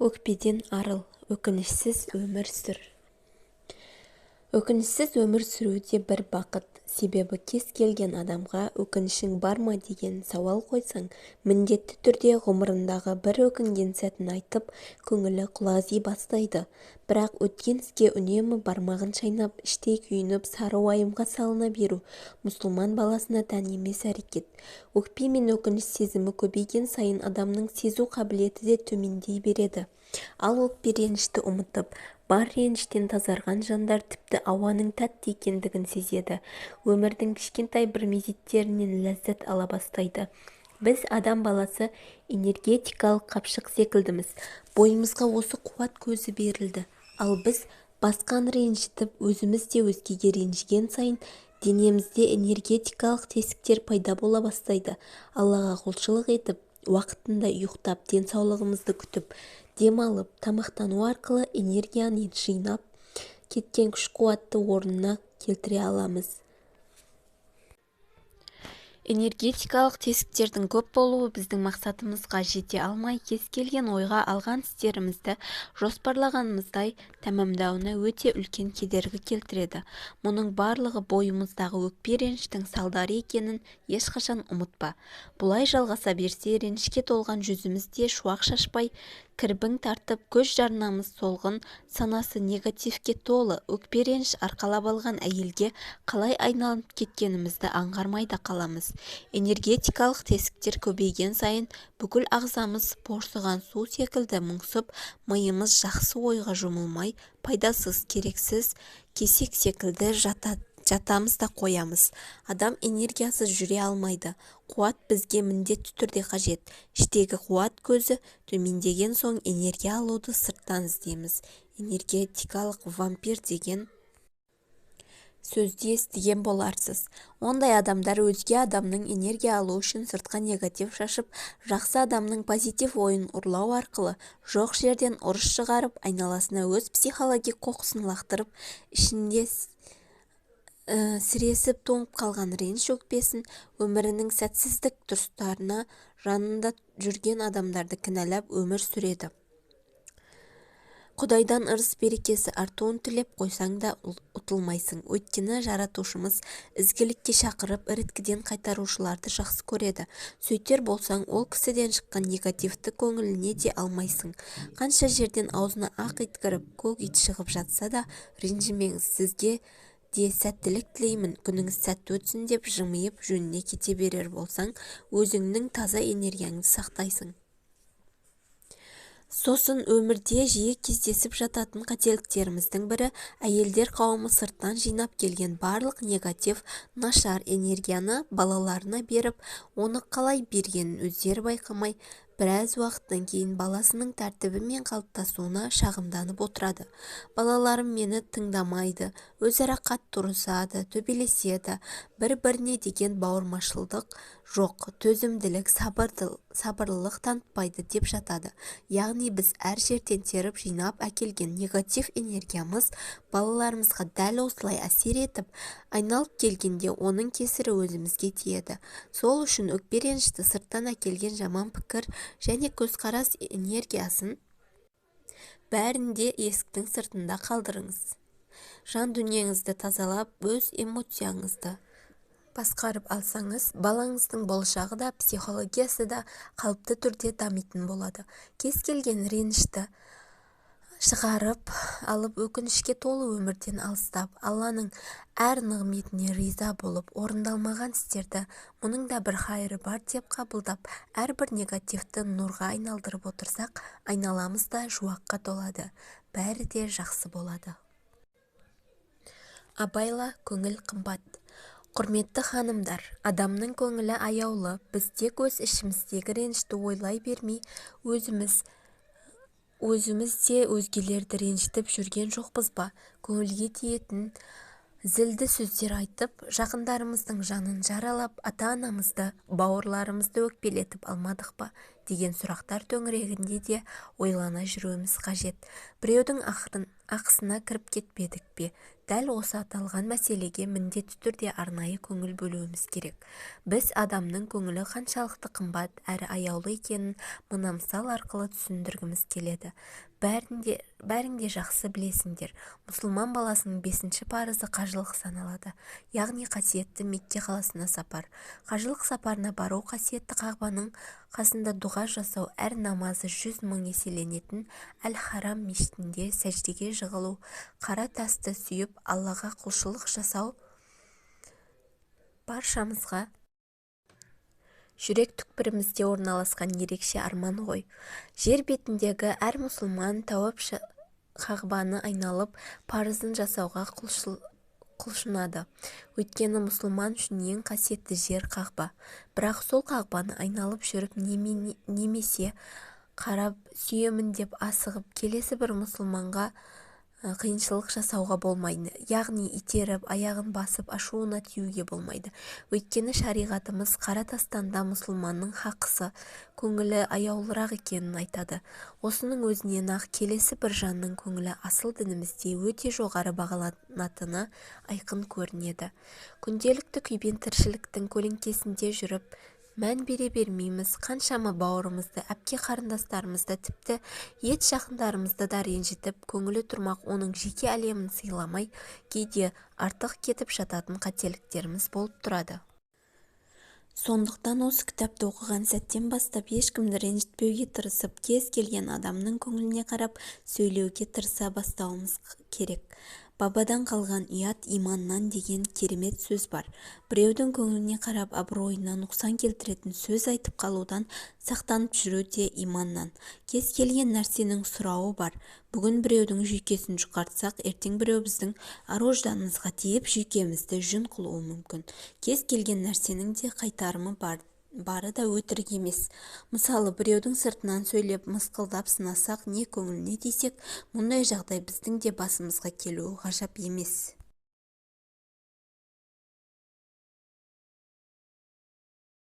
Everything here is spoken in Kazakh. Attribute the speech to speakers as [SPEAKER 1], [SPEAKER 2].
[SPEAKER 1] Өкпеден арыл, өкінішсіз өмір сүр. Өкінішсіз өмір сүру де бір бақыт. Себебі кез келген адамға өкінішің бар ма деген сауал қойсаң, міндетті түрде ғұмырындағы бір өкінген сәтін айтып, көңілі құлази бастайды. Бірақ өткен іске үнемі бармағын шайнап, іштей күйініп, сары уайымға салына беру мұсылман баласына тән емес әрекет. Өкпе мен өкініш сезімі көбейген сайын адамның сезу қабілеті де төмендей береді. Ал өкпе ренішті ұмытып, бар реніштен тазарған жандар тіпті ауаның тәтті екендігін сезеді. Өмірдің кішкентай бір мезеттерінен ләззат ала бастайды. Біз адам баласы энергетикалық қапшық секілдіміз. Бойымызға осы қуат көзі берілді. Ал біз басқан ренжітіп, өзіміз де өзгеге ренжіген сайын денемізде энергетикалық тесіктер пайда бола бастайды. Аллаға құлшылық етіп, уақытында ұйықтап, денсаулығымызды күтіп, демалып, тамақтану арқылы энергияны жинап, кеткен күш-қуатты орнына келтіре аламыз. Энергетикалық тесіктердің көп болуы біздің мақсатымызға жете алмай, кез келген ойға алған істерімізді жоспарлағанымыздай тәмамдауына өте үлкен кедергі келтіреді. Мұның барлығы бойымыздағы өкпе реніштің салдары екенін ешқашан ұмытпа. Бұлай жалғаса берсе, ренішке толған жүзімізде шуақ шашпай, кірбің тартып, көз жарнамыз солғын, санасы негативке толы, өкпе реніш арқалап алған әйелге қалай айналып кеткенімізді аңғармай да қаламыз. Энергетикалық тесіктер көбейген сайын бүкіл ағзамыз порсыған су секілді мұңсып, миымыз жақсы ойға жұмылмай, пайдасыз, керексіз кесек секілді жатамыз да қоямыз. Адам энергиясыз жүре алмайды. Қуат бізге міндетті түрде қажет. Іштегі қуат көзі төмендеген соң энергия алуды сырттан іздейміз. Энергетикалық вампир деген сөзді естіген боларсыз. Ондай адамдар өзге адамның энергия алу үшін сыртқа негатив шашып, жақсы адамның позитив ойын ұрлау арқылы жоқ жерден ұрыс шығарып, айналасына өз психологик қоқысын лақтырып, ішінде сіресіп тоңып қалған реніш өкпесін, өмірінің сәтсіздік тұстарына жанында жүрген адамдарды кінәлап өмір сүреді. Құдайдан ырыс-берекесі артуын тілеп қойсаң да ұтылмайсың. Өйткені жаратушымыз ізгілікке шақырып, іріткіден қайтарушыларды жақсы көреді. Сөйтер болсаң, ол кісіден шыққан негативті көңіліне де алмайсың. Қанша жерден аузына ақ ит кіріп, көк ит шығып жатса да, ренжімеңіз, сізге де сәттілік тілеймін, күніңіз сәтті өтсін деп жымиып жөніне кете берер болсаң, өзіңнің таза энергияңды сақтайсың. Сосын өмірде жиі кездесіп жататын қателіктеріміздің бірі, әйелдер қауымы сырттан жинап келген барлық негатив, нашар энергияны балаларына беріп, оны қалай бергенін өздері байқамай, біраз уақыттан кейін баласының тәртібі мен қалыптасуына шағымданып отырады. Балаларым мені тыңдамайды, өзара қатты ұрысады, төбелеседі, бір-біріне деген бауырмашылдық жоқ, төзімділік, сабырлылық танытпайды деп жатады. Яғни біз әр жерден теріп жинап әкелген негатив энергиямыз балаларымызға дәл осылай әсер етіп, айналып келгенде оның кесірі өзімізге тиеді. Сол үшін өкпе ренішті сырттан әкелген жаман пікір және көзқарас энергиясын бәрінде есіктің сыртында қалдырыңыз. Жан дүниеңізді тазалап, өз эмоцияңызды басқарып алсаңыз, балаңыздың болашағы да, психологиясы да қалыпты түрде дамитын болады. Кез келген ренішті шығарып алып, өкінішке толы өмірден алыстап, Алланың әр нығметіне риза болып, орындалмаған істерді мұның да бір хайыры бар деп қабылдап, әрбір негативті нұрға айналдырып отырсақ, айналамыз да жуаққа толады, бәрі де жақсы болады. Абайла көңіл қымбат. Құрметті ханымдар, адамның көңілі аяулы, біз тек өз ішіміздегі ренішті ойлай бермей, өзіміз де өзгелерді ренжітіп жүрген жоқпыз ба? Көңілге тиетін зілді сөздер айтып, жақындарымыздың жанын жаралап, ата-анамызды, бауырларымызды өкпелетіп алмадық па? деген сұрақтар төңірегінде де ойлана жүруіміз қажет. Біреудің ақысына кіріп кетпедік пе? Дәл осы аталған мәселеге міндетті түрде арнайы көңіл бөлуіміз керек. Біз адамның көңілі қаншалықты қымбат әрі аяулы екенін мына мысал арқылы түсіндіргіміз келеді. Бәрің де жақсы білесіңдер, мұсылман баласының 5-ші парызы қажылық саналады, яғни қасиетті Мекке қаласына сапар. Қажылық сапарына бару қасиетті Қағбаның қасында дұға жасау, әр намазы 100 мың еселенетін Әл-Харам мешітінде сәждеге жығылу, қара тасты сүйіп Аллаға құлшылық жасау баршамызға жүрек түкпірімізде орналасқан ерекше арман ғой. Жер бетіндегі әр мұсылман тауап Қағбаны айналып парызын жасауға құлшынады. Өйткені мұсылман үшін ең қасиетті жер Қағба. Бірақ сол Қағбаны айналып жүріп немесе қарап сүйемін деп асығып келесі бір мұсылманға қиыншылық жасауға болмайды. Яғни итеріп, аяғын басып, ашуына тиюге болмайды. Өйткені шариғатымыз қара тастанда мұсылманның хақысы, көңілі аяулырақ екенін айтады. Осының өзінен ақ келесі бір жанның көңілі асыл дінімізде өте жоғары бағаланатыны айқын көрінеді. Күнделікті күйбең тіршіліктің көлеңкесінде жүріп, мән бере бермейміз. Қаншама бауырымызды, әпке қарындастарымызды, тіпті ет жақындарымызды да ренжітіп, көңілі тұрмақ оның жеке әлемін сыйламай, кейде артық кетіп жататын қателіктеріміз болып тұрады. Сондықтан осы кітапты оқыған сәттен бастап ешкімді ренжітпеуге тырысып, кез келген адамның көңіліне қарап сөйлеуге тырыса бастауымыз керек. Бабадан қалған ұят иманнан деген керемет сөз бар. Біреудің көңіліне қарап абыройына нұқсан келтіретін сөз айтып қалудан сақтанып жүру де иманнан. Кез келген нәрсенің сұрауы бар. Бүгін біреудің жүйкесін жұқартсақ, ертең біреу біздің ар-ожданымызға тиіп жүйкемізді жүн қылуы мүмкін. Кез келген нәрсенің де қайтарымы бары да өтірік емес. Мысалы, біреудің сыртынан сөйлеп, мысқылдап сынасақ, не көңіліне тисек, мұндай жағдай біздің де басымызға келуі ғажап емес.